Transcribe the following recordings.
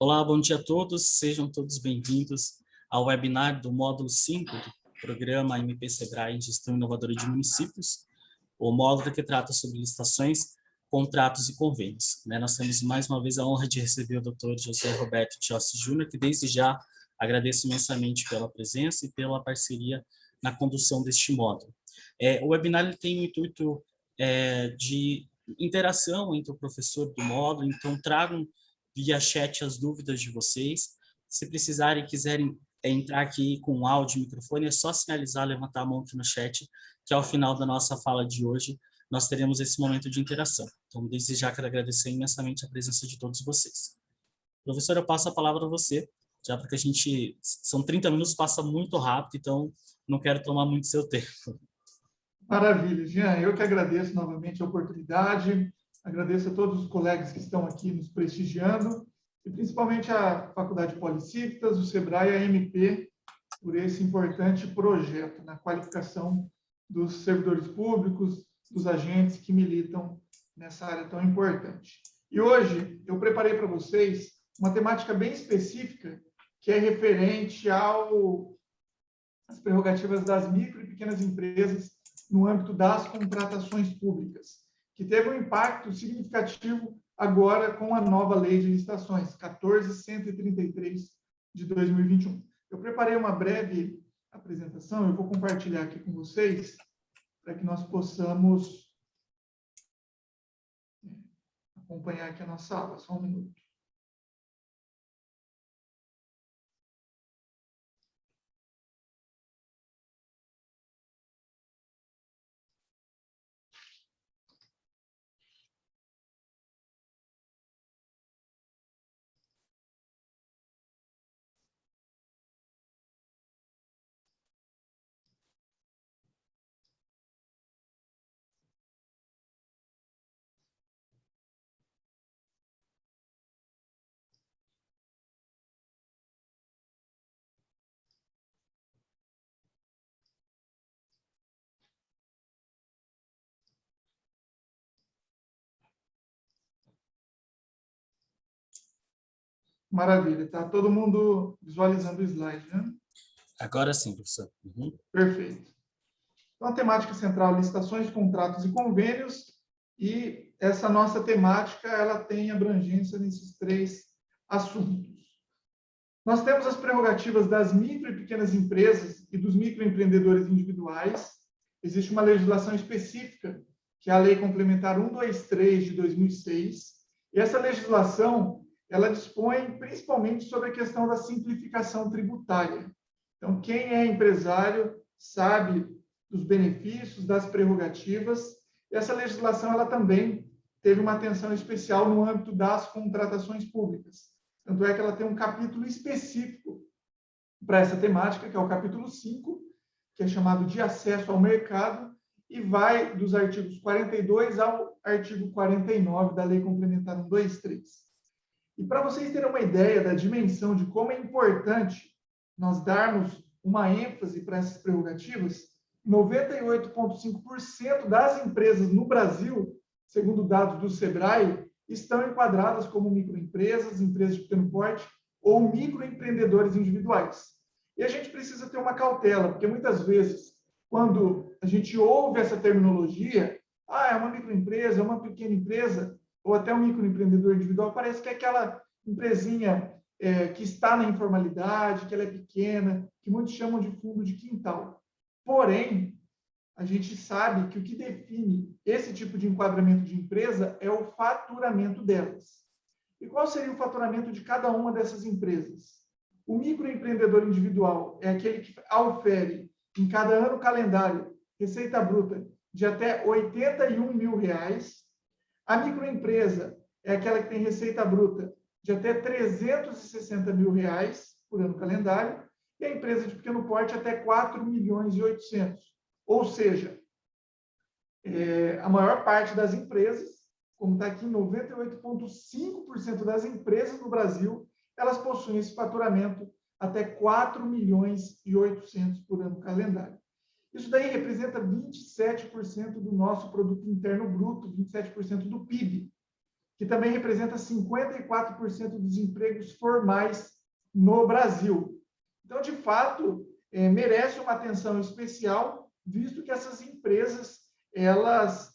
Olá, bom dia a todos, sejam todos bem-vindos ao webinar do módulo 5 do programa MP Sebrae em Gestão Inovadora de Municípios, o módulo que trata sobre licitações, contratos e convênios. Nós temos mais uma vez a honra de receber o Dr. José Roberto Tiossi Júnior, que desde já agradeço imensamente pela presença e pela parceria na condução deste módulo. O webinar ele tem o intuito de interação entre o professor do módulo, então tragam via chat as dúvidas de vocês. Se precisarem e quiserem entrar aqui com áudio e microfone, é só sinalizar, levantar a mão aqui no chat, que ao final da nossa fala de hoje, nós teremos esse momento de interação. Então, desde já quero agradecer imensamente a presença de todos vocês. Professor, eu passo a palavra a você, já porque são 30 minutos, passa muito rápido, então não quero tomar muito seu tempo. Maravilha, Jean. Eu que agradeço novamente a oportunidade, agradeço a todos os colegas que estão aqui nos prestigiando, e principalmente a Faculdade Policíficas, o Sebrae e a MP, por esse importante projeto na qualificação dos servidores públicos, dos agentes que militam nessa área tão importante. E hoje eu preparei para vocês uma temática bem específica, que é referente às prerrogativas das micro e pequenas empresas no âmbito das contratações públicas, que teve um impacto significativo agora com a nova lei de licitações, 14.133 de 2021. Eu preparei uma breve apresentação, eu vou compartilhar aqui com vocês, para que nós possamos acompanhar aqui a nossa aula. Só um minuto. Maravilha, está todo mundo visualizando o slide, né? Agora sim, professor. Perfeito. Então, a temática central, licitações, contratos e convênios, e essa nossa temática, ela tem abrangência nesses três assuntos. Nós temos as prerrogativas das micro e pequenas empresas e dos microempreendedores individuais. Existe uma legislação específica, que é a Lei Complementar 123 de 2006, e essa legislação, ela dispõe principalmente sobre a questão da simplificação tributária. Então, quem é empresário sabe dos benefícios, das prerrogativas. E essa legislação ela também teve uma atenção especial no âmbito das contratações públicas. Tanto é que ela tem um capítulo específico para essa temática, que é o capítulo 5, que é chamado de acesso ao mercado, e vai dos artigos 42 ao artigo 49 da Lei Complementar 123. E para vocês terem uma ideia da dimensão de como é importante nós darmos uma ênfase para essas prerrogativas, 98,5% das empresas no Brasil, segundo dados do Sebrae, estão enquadradas como microempresas, empresas de pequeno porte ou microempreendedores individuais. E a gente precisa ter uma cautela, porque muitas vezes, quando a gente ouve essa terminologia, é uma microempresa, é uma pequena empresa, ou até um microempreendedor individual, parece que é aquela empresinha que está na informalidade, que ela é pequena, que muitos chamam de fundo de quintal. Porém, a gente sabe que o que define esse tipo de enquadramento de empresa é o faturamento delas. E qual seria o faturamento de cada uma dessas empresas? O microempreendedor individual é aquele que ofere, em cada ano calendário, receita bruta de até R$ 81 mil. A microempresa é aquela que tem receita bruta de até R$ 360 mil por ano calendário, e a empresa de pequeno porte até 4 milhões e 800. Ou seja, a maior parte das empresas, como está aqui, 98,5% das empresas no Brasil, elas possuem esse faturamento até 4 milhões e 800 por ano calendário. Isso daí representa 27% do nosso produto interno bruto, 27% do PIB. que também representa 54% dos empregos formais no Brasil. Então, de fato, merece uma atenção especial, visto que essas empresas, elas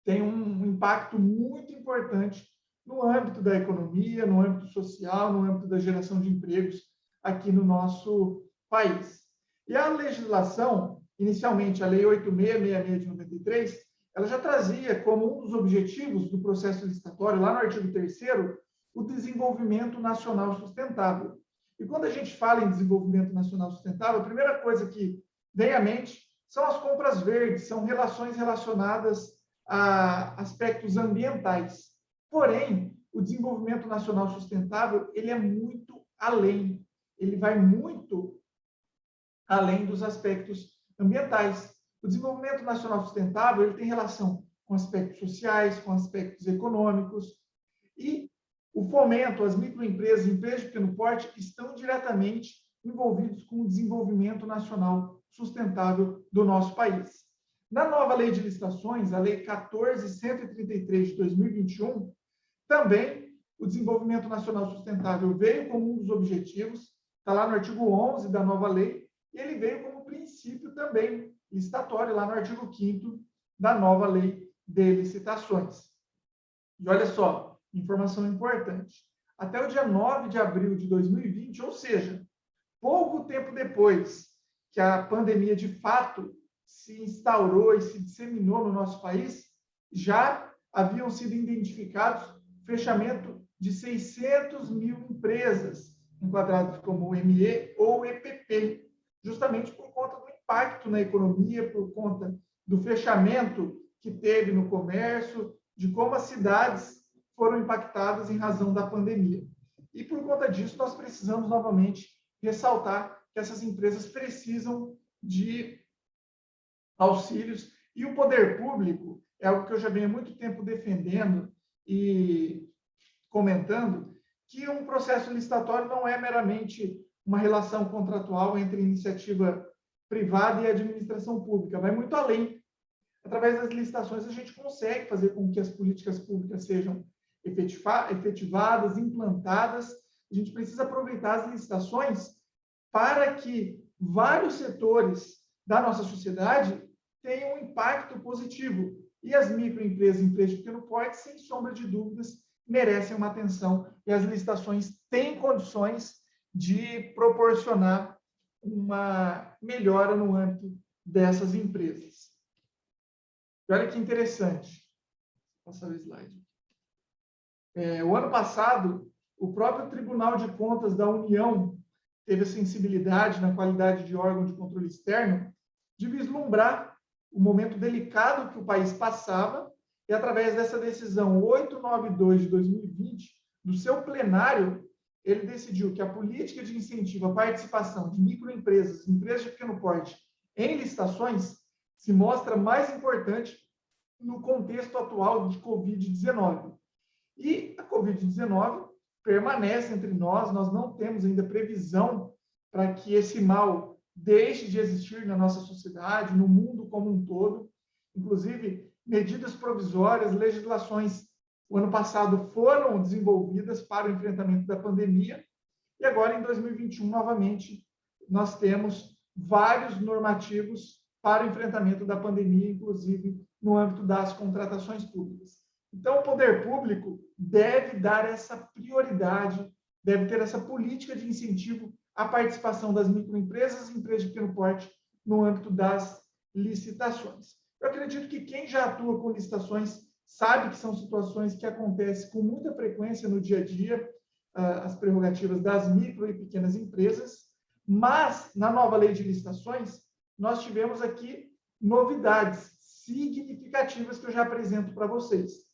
têm um impacto muito importante no âmbito da economia, no âmbito social, no âmbito da geração de empregos aqui no nosso país. E a legislação, inicialmente a Lei 8666 de 93, ela já trazia como um dos objetivos do processo licitatório, lá no artigo 3º, o desenvolvimento nacional sustentável. E quando a gente fala em desenvolvimento nacional sustentável, a primeira coisa que vem à mente são as compras verdes, são relações relacionadas a aspectos ambientais. Porém, o desenvolvimento nacional sustentável, ele é muito além, ele vai muito além dos aspectos ambientais. O desenvolvimento nacional sustentável, ele tem relação com aspectos sociais, com aspectos econômicos, e o fomento, as microempresas e empresas de pequeno porte estão diretamente envolvidos com o desenvolvimento nacional sustentável do nosso país. Na nova Lei de Licitações, a Lei 14.133 de 2021, também o desenvolvimento nacional sustentável veio como um dos objetivos, está lá no artigo 11 da nova lei, e ele veio como princípio também licitatório, lá no artigo 5º da nova Lei de Licitações. E olha só, informação importante. Até o dia 9 de abril de 2020, ou seja, pouco tempo depois que a pandemia de fato se instaurou e se disseminou no nosso país, já haviam sido identificados fechamento de 600 mil empresas, enquadradas como ME ou EPP, justamente por conta do impacto na economia, por conta do fechamento que teve no comércio, de como as cidades foram impactadas em razão da pandemia. E por conta disso, nós precisamos novamente ressaltar que essas empresas precisam de auxílios, e o poder público é algo que eu já venho há muito tempo defendendo e comentando, que um processo licitatório não é meramente uma relação contratual entre iniciativa privada e administração pública, vai muito além. Através das licitações, a gente consegue fazer com que as políticas públicas sejam efetivadas, implantadas. A gente precisa aproveitar as licitações para que vários setores da nossa sociedade tenham um impacto positivo. E as microempresas e empresas de pequeno porte, sem sombra de dúvidas, merecem uma atenção, e as licitações têm condições de proporcionar uma melhora no âmbito dessas empresas. E olha que interessante. Vou passar o slide. O ano passado, o próprio Tribunal de Contas da União teve a sensibilidade, na qualidade de órgão de controle externo, de vislumbrar o momento delicado que o país passava, e através dessa decisão 892 de 2020, do seu plenário, ele decidiu que a política de incentivo à participação de microempresas e empresas de pequeno porte em licitações se mostra mais importante no contexto atual de Covid-19. E a Covid-19 permanece entre nós, nós não temos ainda previsão para que esse mal deixe de existir na nossa sociedade, no mundo como um todo. Inclusive, medidas provisórias, legislações, o ano passado foram desenvolvidas para o enfrentamento da pandemia, e agora, em 2021, novamente, nós temos vários normativos para o enfrentamento da pandemia, inclusive no âmbito das contratações públicas. Então, o poder público deve dar essa prioridade, deve ter essa política de incentivo à participação das microempresas e empresas de pequeno porte no âmbito das licitações. Eu acredito que quem já atua com licitações sabe que são situações que acontecem com muita frequência no dia a dia, as prerrogativas das micro e pequenas empresas, mas na nova lei de licitações, nós tivemos aqui novidades significativas que eu já apresento para vocês.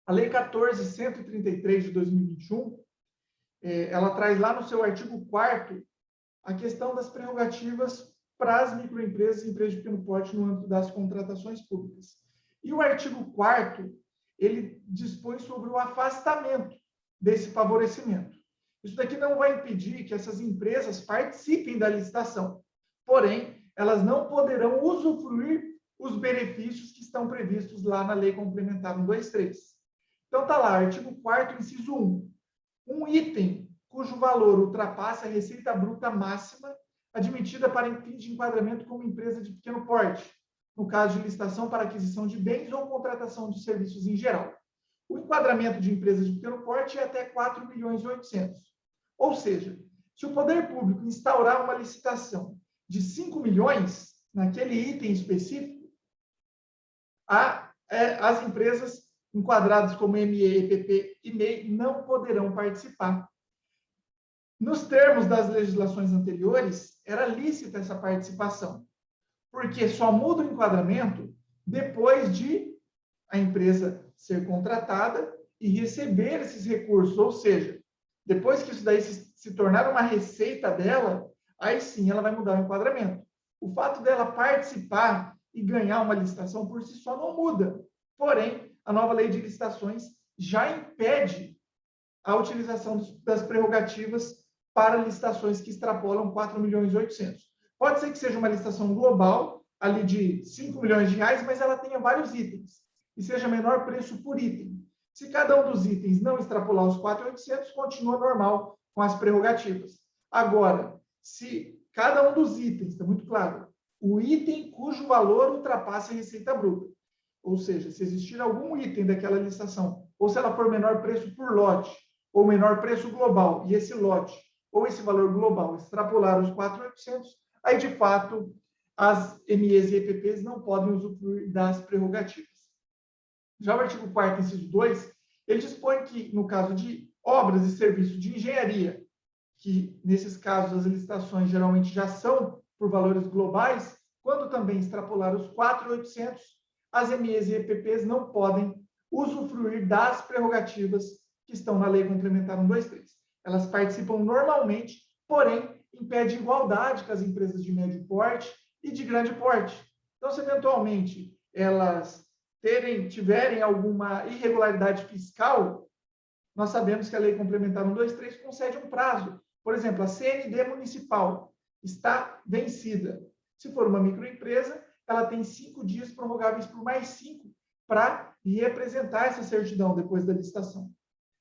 A Lei 14.133 de 2021, ela traz lá no seu artigo 4º a questão das prerrogativas para as microempresas e empresas de pequeno porte no âmbito das contratações públicas. E o artigo 4º, ele dispõe sobre o afastamento desse favorecimento. Isso daqui não vai impedir que essas empresas participem da licitação, porém, elas não poderão usufruir os benefícios que estão previstos lá na Lei Complementar 123. Então, está lá, artigo 4º, inciso 1. Um item cujo valor ultrapasse a receita bruta máxima admitida para fim de enquadramento como empresa de pequeno porte, no caso de licitação para aquisição de bens ou contratação de serviços em geral. O enquadramento de empresas de pequeno porte é até 4.800.000. Ou seja, se o poder público instaurar uma licitação de 5 milhões naquele item específico, as empresas enquadradas como ME, EPP e MEI não poderão participar. Nos termos das legislações anteriores, era lícita essa participação, porque só muda o enquadramento depois de a empresa ser contratada e receber esses recursos, ou seja, depois que isso daí se tornar uma receita dela, aí sim ela vai mudar o enquadramento. O fato dela participar e ganhar uma licitação por si só não muda. Porém, a nova lei de licitações já impede a utilização das prerrogativas para licitações que extrapolam 4.800.000. Pode ser que seja uma licitação global, ali de 5 milhões de reais, mas ela tenha vários itens e seja menor preço por item. Se cada um dos itens não extrapolar os 4.800, continua normal com as prerrogativas. Agora, se cada um dos itens, está muito claro, o item cujo valor ultrapasse a receita bruta, ou seja, se existir algum item daquela licitação, ou se ela for menor preço por lote, ou menor preço global, e esse lote ou esse valor global extrapolar os 4.800, aí, de fato, as MEs e EPPs não podem usufruir das prerrogativas. Já o artigo 4º, inciso 2, ele dispõe que, no caso de obras e serviços de engenharia, que, nesses casos, as licitações geralmente já são por valores globais, quando também extrapolar os 4.800, as MEs e EPPs não podem usufruir das prerrogativas que estão na Lei Complementar 123. Elas participam normalmente, porém, impede igualdade com as empresas de médio porte e de grande porte. Então, se eventualmente elas tiverem alguma irregularidade fiscal, nós sabemos que a Lei Complementar 123 concede um prazo. Por exemplo, a CND municipal está vencida. Se for uma microempresa, ela tem 5 dias prorrogáveis por mais 5 para representar essa certidão depois da licitação.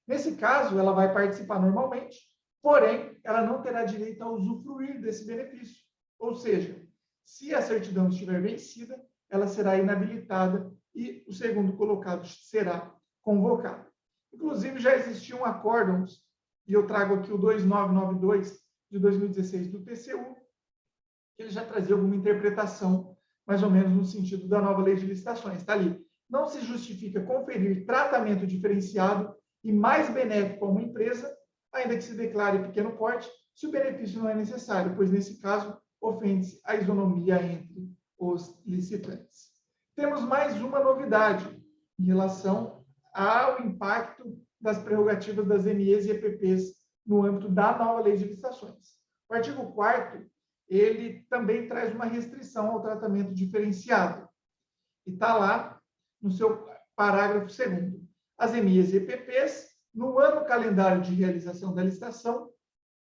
Nesse caso, ela vai participar normalmente, porém, ela não terá direito a usufruir desse benefício. Ou seja, se a certidão estiver vencida, ela será inabilitada e o segundo colocado será convocado. Inclusive, já existiam acórdãos, e eu trago aqui o 2992 de 2016 do TCU, que ele já trazia alguma interpretação, mais ou menos no sentido da nova lei de licitações. Está ali. Não se justifica conferir tratamento diferenciado e mais benéfico a uma empresa, ainda que se declare pequeno porte, se o benefício não é necessário, pois, nesse caso, ofende-se a isonomia entre os licitantes. Temos mais uma novidade em relação ao impacto das prerrogativas das MEs e EPPs no âmbito da nova lei de licitações. O artigo 4º, ele também traz uma restrição ao tratamento diferenciado. E está lá no seu parágrafo 2º. As MEs e EPPs, no ano calendário de realização da licitação,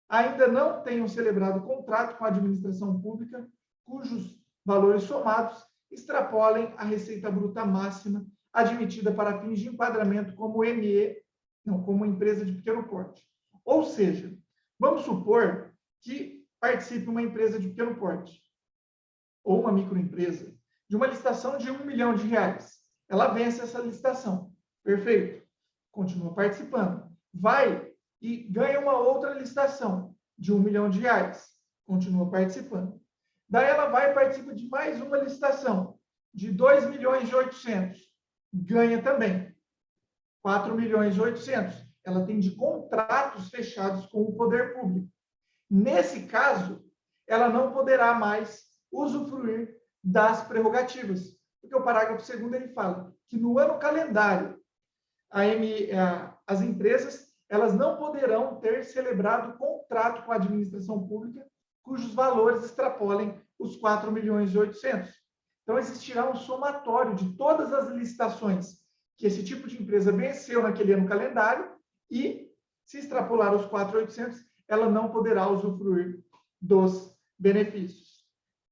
ainda não tenham celebrado contrato com a administração pública cujos valores somados extrapolem a receita bruta máxima admitida para fins de enquadramento como como empresa de pequeno porte. Ou seja, vamos supor que participe uma empresa de pequeno porte ou uma microempresa de uma licitação de 1 milhão de reais. Ela vence essa licitação. Perfeito. Continua participando. Vai e ganha uma outra licitação de 1 milhão de reais. Continua participando. Daí ela vai e participa de mais uma licitação de 2.800.000. Ganha também 4.800.000. Ela tem de contratos fechados com o poder público. Nesse caso, ela não poderá mais usufruir das prerrogativas, porque o parágrafo 2º ele fala que no ano calendário as empresas elas não poderão ter celebrado contrato com a administração pública cujos valores extrapolem os 4.800.000. Então, existirá um somatório de todas as licitações que esse tipo de empresa venceu naquele ano calendário e, se extrapolar os 4.800, ela não poderá usufruir dos benefícios.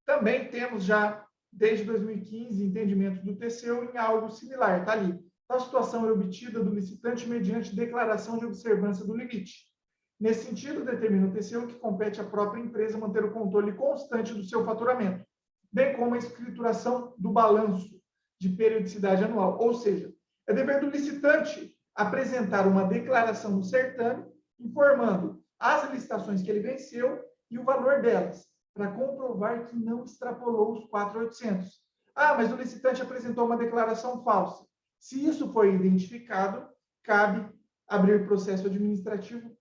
Também temos já, desde 2015, entendimento do TCU em algo similar, está ali. Tal situação é obtida do licitante mediante declaração de observância do limite. Nesse sentido, determina o TCU que compete à própria empresa manter o controle constante do seu faturamento, bem como a escrituração do balanço de periodicidade anual. Ou seja, é dever do licitante apresentar uma declaração no certame, informando as licitações que ele venceu e o valor delas, para comprovar que não extrapolou os 4.800. Ah, mas o licitante apresentou uma declaração falsa. Se isso for identificado, cabe abrir processo administrativo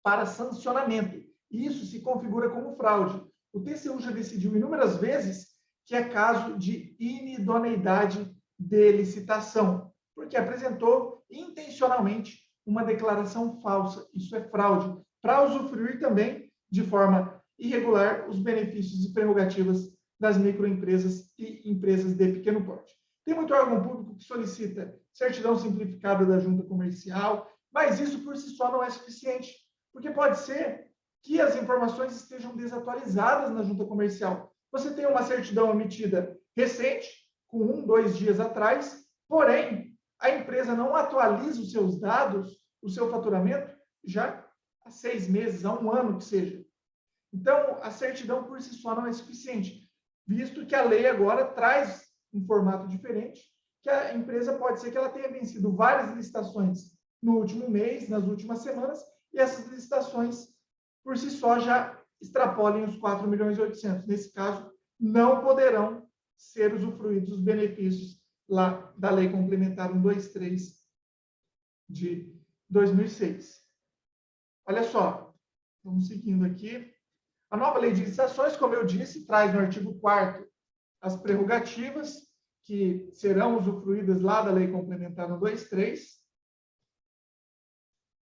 para sancionamento. Isso se configura como fraude. O TCU já decidiu inúmeras vezes que é caso de inidoneidade de licitação, porque apresentou intencionalmente uma declaração falsa. Isso é fraude, para usufruir também de forma irregular os benefícios e prerrogativas das microempresas e empresas de pequeno porte. Tem muito órgão público que solicita certidão simplificada da junta comercial, mas isso por si só não é suficiente, porque pode ser que as informações estejam desatualizadas na junta comercial. Você tem uma certidão emitida recente, com 1, 2 dias atrás, porém, a empresa não atualiza os seus dados, o seu faturamento, já há 6 meses, há 1 ano que seja. Então, a certidão por si só não é suficiente, visto que a lei agora traz um formato diferente, que a empresa pode ser que ela tenha vencido várias licitações no último mês, nas últimas semanas, e essas licitações, por si só, já extrapolem os 4.800.000. Nesse caso, não poderão ser usufruídos os benefícios lá da Lei Complementar 123 de 2006. Olha só, vamos seguindo aqui. A nova Lei de Licitações, como eu disse, traz no artigo 4º as prerrogativas que serão usufruídas lá da Lei Complementar 123.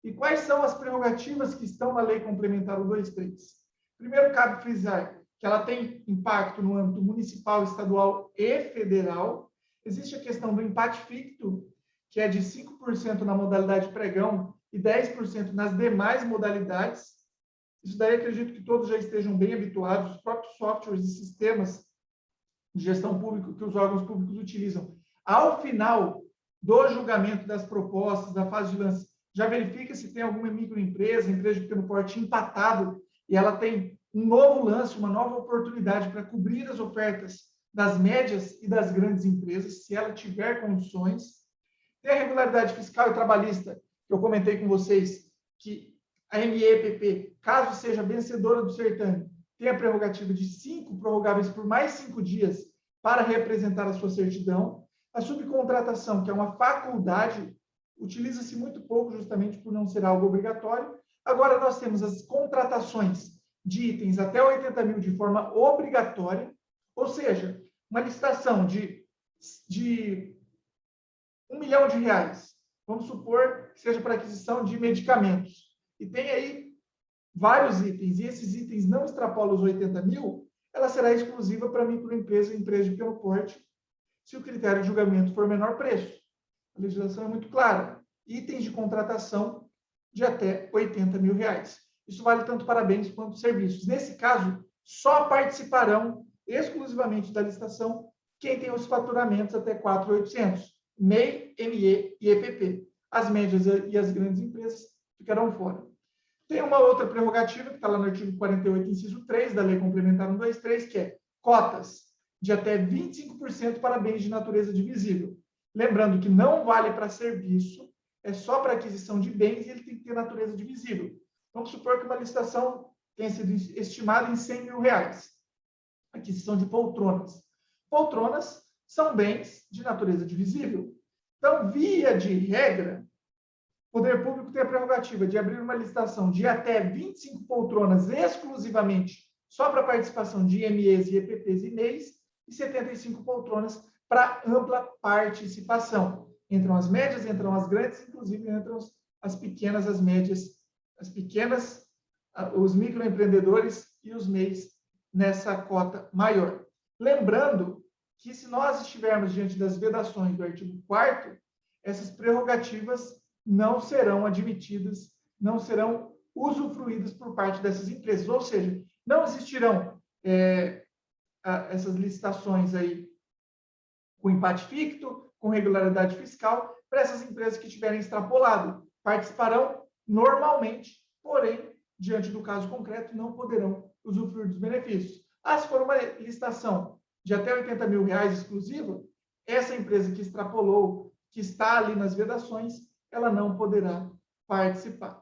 E quais são as prerrogativas que estão na Lei Complementar 123? Primeiro, cabe frisar que ela tem impacto no âmbito municipal, estadual e federal. Existe a questão do empate ficto, que é de 5% na modalidade pregão e 10% nas demais modalidades. Isso daí acredito que todos já estejam bem habituados, os próprios softwares e sistemas de gestão pública que os órgãos públicos utilizam. Ao final do julgamento das propostas, da fase de lance, já verifica se tem alguma microempresa, empresa de pequeno porte empatado, e ela tem um novo lance, uma nova oportunidade para cobrir as ofertas das médias e das grandes empresas, se ela tiver condições. Tem a regularidade fiscal e trabalhista, que eu comentei com vocês, que a MEPP, caso seja vencedora do certame, tem a prerrogativa de 5 prorrogáveis por mais 5 dias para representar a sua certidão. A subcontratação, que é uma faculdade, utiliza-se muito pouco justamente por não ser algo obrigatório. Agora nós temos as contratações de itens até 80.000 de forma obrigatória, ou seja, uma licitação de R$1 milhão, vamos supor que seja para aquisição de medicamentos, e tem aí vários itens, e esses itens não extrapolam os 80.000, ela será exclusiva para microempresa e empresa de pequeno porte, se o critério de julgamento for menor preço. A legislação é muito clara. Itens de contratação de até R$80.000. Isso vale tanto para bens quanto serviços. Nesse caso, só participarão exclusivamente da licitação quem tem os faturamentos até 4.800, MEI, ME e EPP. As médias e as grandes empresas ficarão fora. Tem uma outra prerrogativa, que está lá no artigo 48, inciso 3, da Lei Complementar 123, que é cotas de até 25% para bens de natureza divisível. Lembrando que não vale para serviço, é só para aquisição de bens e ele tem que ter natureza divisível. Vamos supor que uma licitação tenha sido estimada em R$100.000. Aquisição de poltronas. Poltronas são bens de natureza divisível. Então, via de regra, o poder público tem a prerrogativa de abrir uma licitação de até 25 poltronas exclusivamente só para participação de MEs e EPPs e MEIs e 75 poltronas para ampla participação. Entram as médias, entram as grandes, inclusive entram as pequenas, as médias, as pequenas, os microempreendedores e os MEIs nessa cota maior. Lembrando que se nós estivermos diante das vedações do artigo 4º, essas prerrogativas não serão admitidas, não serão usufruídas por parte dessas empresas, ou seja, não existirão essas licitações aí com empate ficto, com regularidade fiscal para essas empresas que tiverem extrapolado. Participarão normalmente, porém, diante do caso concreto, não poderão usufruir dos benefícios. Se for uma licitação de até R$80 mil exclusiva, essa empresa que extrapolou, que está ali nas vedações, ela não poderá participar.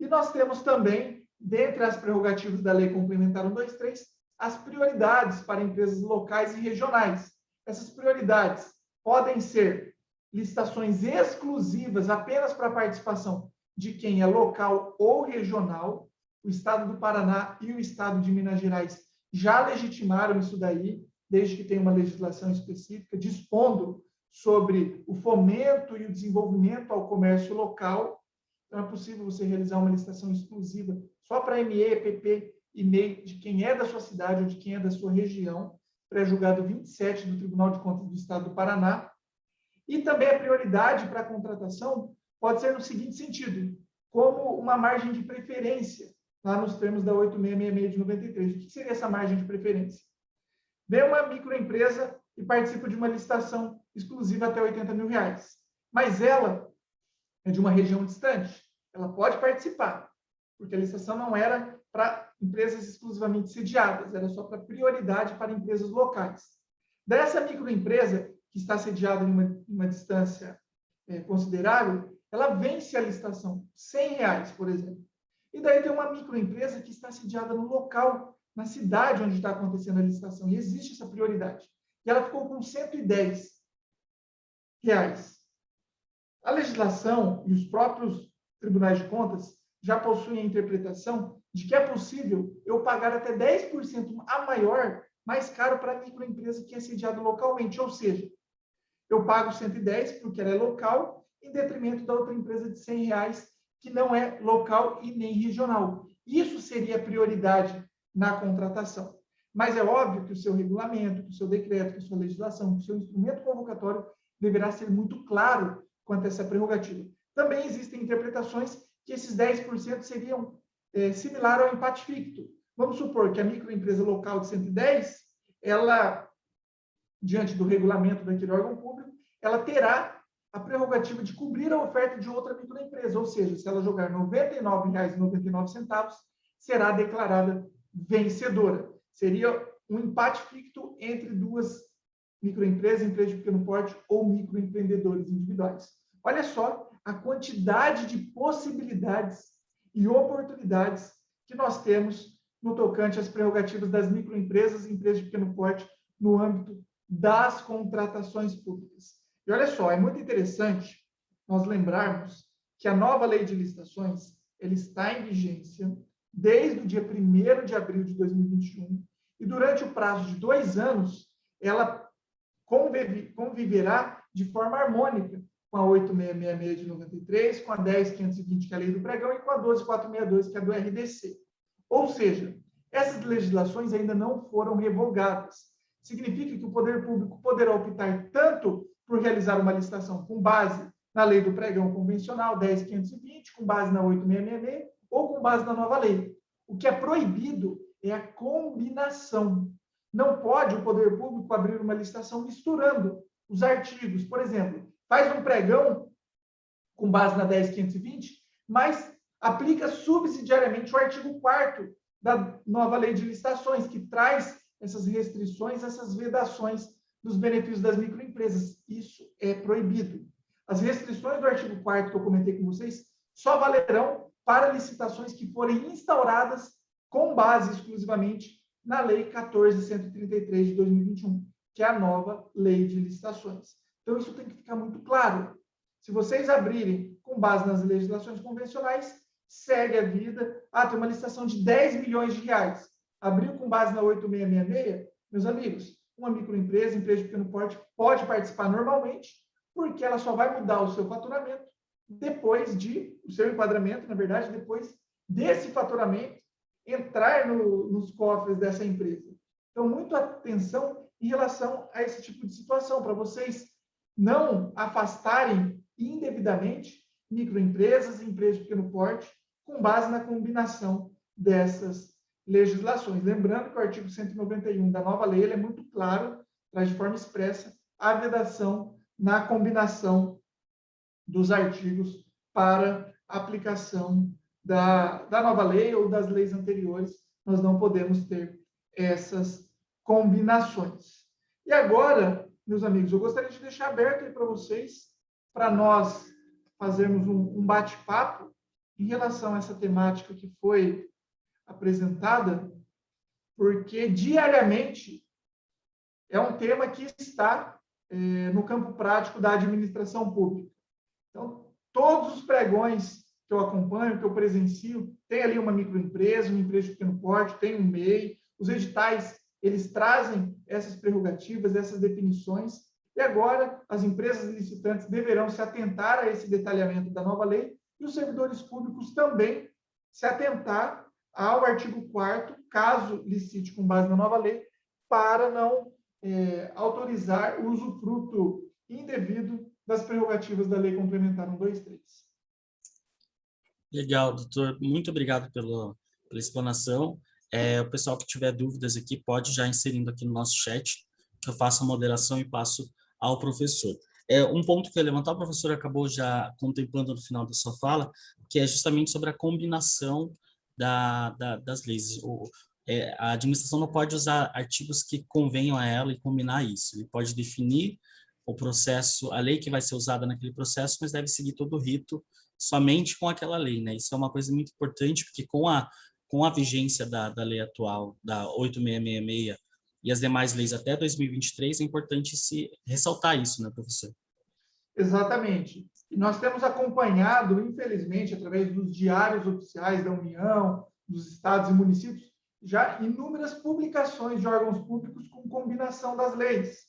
E nós temos também, dentre as prerrogativas da Lei Complementar 123, as prioridades para empresas locais e regionais. Essas prioridades podem ser licitações exclusivas apenas para a participação de quem é local ou regional. O Estado do Paraná e o Estado de Minas Gerais já legitimaram isso daí, desde que tenha uma legislação específica, dispondo sobre o fomento e o desenvolvimento ao comércio local. Então, é possível você realizar uma licitação exclusiva só para ME, PP e MEI de quem é da sua cidade ou de quem é da sua região, pré-julgado 27 do Tribunal de Contas do Estado do Paraná. E também a prioridade para a contratação pode ser no seguinte sentido, como uma margem de preferência, lá nos termos da 8666 de 93. O que seria essa margem de preferência? Vem uma microempresa e participa de uma licitação exclusiva até R$80 mil, mas ela é de uma região distante. Ela pode participar, porque a licitação não era para empresas exclusivamente sediadas, era só para prioridade para empresas locais. Dessa microempresa, que está sediada em uma distância considerável, ela vence a licitação, R$100, por exemplo. E daí tem uma microempresa que está sediada no local, na cidade onde está acontecendo a licitação, e existe essa prioridade. E ela ficou com R$110. A legislação e os próprios tribunais de contas já possuem a interpretação de que é possível eu pagar até 10% a maior, mais caro para a microempresa que é sediada localmente, ou seja, eu pago 110 porque ela é local, em detrimento da outra empresa de R$100, que não é local e nem regional. Isso seria prioridade na contratação. Mas é óbvio que o seu regulamento, que o seu decreto, que a sua legislação, que o seu instrumento convocatório deverá ser muito claro quanto a essa prerrogativa. Também existem interpretações que esses 10% seriam similar ao empate ficto. Vamos supor que a microempresa local de 110, ela, diante do regulamento daquele órgão público, ela terá a prerrogativa de cobrir a oferta de outra microempresa, ou seja, se ela jogar R$ 99,99, será declarada vencedora. Seria um empate ficto entre duas microempresas, empresas de pequeno porte ou microempreendedores individuais. Olha só a quantidade de possibilidades e oportunidades que nós temos no tocante às prerrogativas das microempresas e empresas de pequeno porte no âmbito das contratações públicas. E olha só, é muito interessante nós lembrarmos que a nova lei de licitações ela está em vigência desde o dia 1º de abril de 2021 e durante o prazo de 2 anos ela conviverá de forma harmônica com a 8666 de 93, com a 10520, que é a lei do pregão, e com a 12462, que é do RDC. Ou seja, essas legislações ainda não foram revogadas. Significa que o poder público poderá optar tanto por realizar uma licitação com base na lei do pregão convencional 10520, com base na 8666, ou com base na nova lei. O que é proibido é a combinação. Não pode o poder público abrir uma licitação misturando os artigos. Por exemplo, faz um pregão com base na 10520, mas aplica subsidiariamente o artigo 4º da nova lei de licitações, que traz essas restrições, essas vedações dos benefícios das microempresas. Isso é proibido. As restrições do artigo 4º que eu comentei com vocês só valerão para licitações que forem instauradas com base exclusivamente na Lei 14.133 de 2021, que é a nova lei de licitações. Então, isso tem que ficar muito claro. Se vocês abrirem com base nas legislações convencionais, segue a vida. Tem uma licitação de R$10 milhões. Abriu com base na 8666, meus amigos, uma microempresa, empresa de pequeno porte, pode participar normalmente, porque ela só vai mudar o seu faturamento depois o seu enquadramento, na verdade, depois desse faturamento entrar nos cofres dessa empresa. Então, muita atenção em relação a esse tipo de situação, para vocês não afastarem indevidamente microempresas e empresas de pequeno porte com base na combinação dessas legislações. Lembrando que o artigo 191 da nova lei é muito claro, traz de forma expressa a vedação na combinação dos artigos para aplicação da nova lei ou das leis anteriores. Nós não podemos ter essas combinações. E agora, meus amigos, eu gostaria de deixar aberto aí para vocês, para nós fazermos um bate-papo em relação a essa temática que foi apresentada, porque diariamente é um tema que está no campo prático da administração pública. Então, todos os pregões que eu acompanho, que eu presencio, tem ali uma microempresa, uma empresa de pequeno porte, tem um MEI, os editais, eles trazem essas prerrogativas, essas definições, e agora as empresas licitantes deverão se atentar a esse detalhamento da nova lei e os servidores públicos também se atentar ao artigo 4º, caso licite com base na nova lei, para não autorizar o usufruto indevido das prerrogativas da Lei Complementar 123. Legal, doutor. Muito obrigado pela explanação. O pessoal que tiver dúvidas aqui pode já inserindo aqui no nosso chat, que eu faço a moderação e passo ao professor. Um ponto que eu ia levantar, o professor acabou já contemplando no final da sua fala, que é justamente sobre a combinação das leis. A administração não pode usar artigos que convenham a ela e combinar isso. Ele pode definir o processo, a lei que vai ser usada naquele processo, mas deve seguir todo o rito somente com aquela lei, né? Isso é uma coisa muito importante, porque com a vigência da lei atual, da 8666, e as demais leis até 2023, é importante se ressaltar isso, né, professor? Exatamente. E nós temos acompanhado, infelizmente, através dos diários oficiais da União, dos estados e municípios, já inúmeras publicações de órgãos públicos com combinação das leis.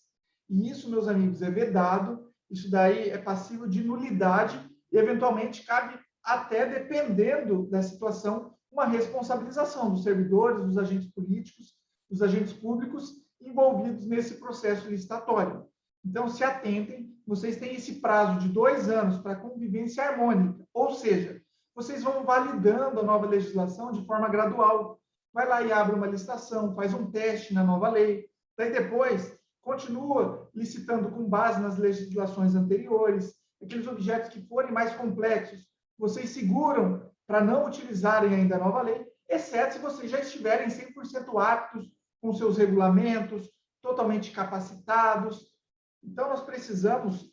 E isso, meus amigos, é vedado, isso daí é passível de nulidade e, eventualmente, cabe até, dependendo da situação, uma responsabilização dos servidores, dos agentes políticos, dos agentes públicos envolvidos nesse processo licitatório. Então, se atentem, vocês têm esse prazo de 2 anos para convivência harmônica, ou seja, vocês vão validando a nova legislação de forma gradual. Vai lá e abre uma licitação, faz um teste na nova lei, daí depois continua licitando com base nas legislações anteriores, aqueles objetos que forem mais complexos, vocês seguram para não utilizarem ainda a nova lei, exceto se vocês já estiverem 100% aptos com seus regulamentos, totalmente capacitados. Então, nós precisamos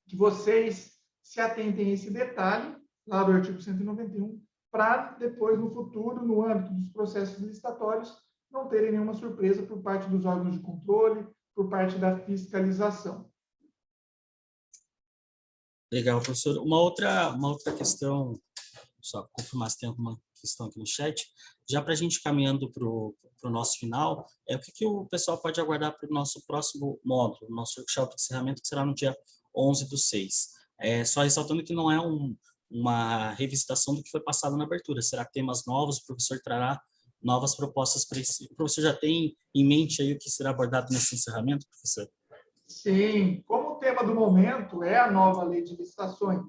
que vocês se atentem a esse detalhe, lá do artigo 191, para depois, no futuro, no âmbito dos processos licitatórios, não terem nenhuma surpresa por parte dos órgãos de controle, por parte da fiscalização. Legal, professor. Uma outra questão, só confirmar se tem alguma questão aqui no chat, já para a gente caminhando para o nosso final, o que o pessoal pode aguardar para o nosso próximo módulo, nosso workshop de encerramento, que será no dia 11/6. Só ressaltando que não é uma revisitação do que foi passado na abertura, será temas novos, o professor trará novas propostas para esse. O professor já tem em mente aí o que será abordado nesse encerramento, professor? Sim, como o tema do momento é a nova lei de licitações,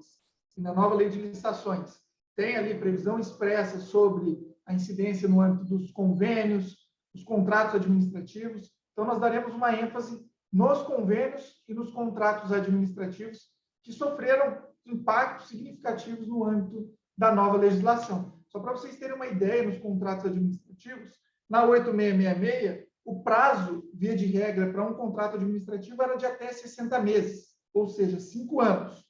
e na nova lei de licitações tem ali previsão expressa sobre a incidência no âmbito dos convênios, dos contratos administrativos, então nós daremos uma ênfase nos convênios e nos contratos administrativos que sofreram impactos significativos no âmbito da nova legislação. Só para vocês terem uma ideia, nos contratos administrativos, na 8666, o prazo, via de regra, para um contrato administrativo era de até 60 meses, ou seja, 5 anos.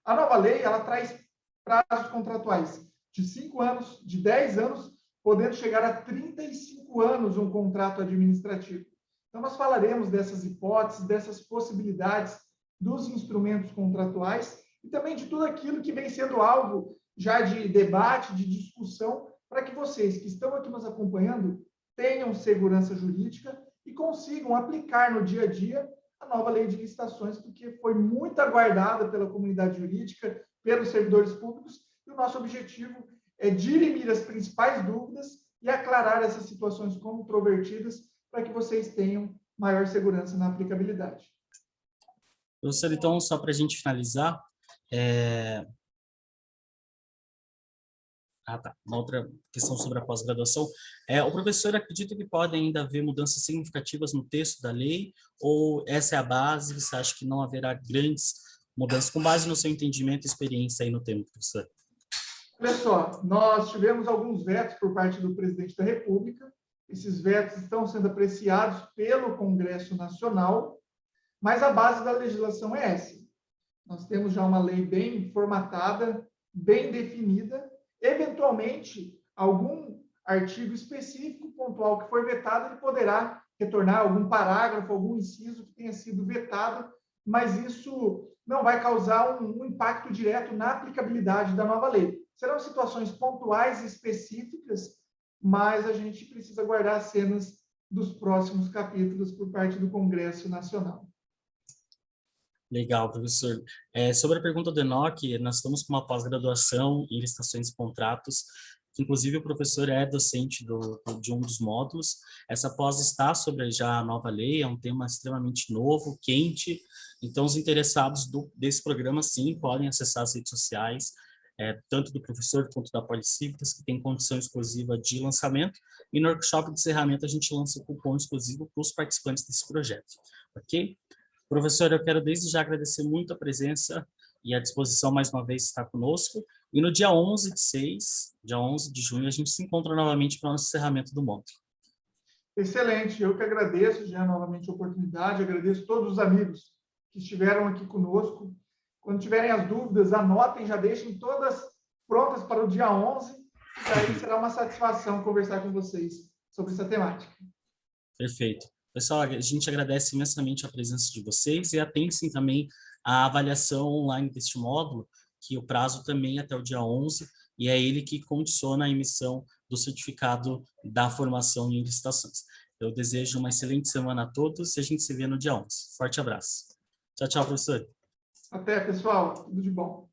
A nova lei, ela traz prazos contratuais de 5 anos, de 10 anos, podendo chegar a 35 anos um contrato administrativo. Então, nós falaremos dessas hipóteses, dessas possibilidades dos instrumentos contratuais e também de tudo aquilo que vem sendo alvo já de debate, de discussão, para que vocês que estão aqui nos acompanhando tenham segurança jurídica e consigam aplicar no dia a dia a nova lei de licitações, porque foi muito aguardada pela comunidade jurídica, pelos servidores públicos, e o nosso objetivo é dirimir as principais dúvidas e aclarar essas situações controvertidas para que vocês tenham maior segurança na aplicabilidade. Professor, então, só para a gente finalizar, Ah, tá. Uma outra questão sobre a pós-graduação. O professor acredita que pode ainda haver mudanças significativas no texto da lei, ou essa é a base, você acha que não haverá grandes mudanças, com base no seu entendimento e experiência aí no tema, professor? Olha só, nós tivemos alguns vetos por parte do presidente da República, esses vetos estão sendo apreciados pelo Congresso Nacional, mas a base da legislação é essa. Nós temos já uma lei bem formatada, bem definida, eventualmente, algum artigo específico, pontual, que foi vetado, ele poderá retornar algum parágrafo, algum inciso que tenha sido vetado, mas isso não vai causar um impacto direto na aplicabilidade da nova lei. Serão situações pontuais e específicas, mas a gente precisa guardar as cenas dos próximos capítulos por parte do Congresso Nacional. Legal, professor. Sobre a pergunta do Enoque, nós estamos com uma pós-graduação em licitações e contratos, que inclusive o professor é docente de um dos módulos. Essa pós está sobre já a nova lei, é um tema extremamente novo, quente, então os interessados desse programa, sim, podem acessar as redes sociais, tanto do professor quanto da Policívitas, que tem condição exclusiva de lançamento, e no workshop de encerramento a gente lança o cupom exclusivo para os participantes desse projeto, ok? Professor, eu quero desde já agradecer muito a presença e a disposição mais uma vez de estar conosco. E no dia 11 de junho, a gente se encontra novamente para o nosso encerramento do módulo. Excelente, eu que agradeço já novamente a oportunidade, agradeço todos os amigos que estiveram aqui conosco. Quando tiverem as dúvidas, anotem, já deixem todas prontas para o dia 11, e aí será uma satisfação conversar com vocês sobre essa temática. Perfeito. Pessoal, a gente agradece imensamente a presença de vocês e atentem também à avaliação online deste módulo, que o prazo também é até o dia 11, e é ele que condiciona a emissão do certificado da formação em licitações. Eu desejo uma excelente semana a todos e a gente se vê no dia 11. Forte abraço. Tchau, tchau, professor. Até, pessoal. Tudo de bom.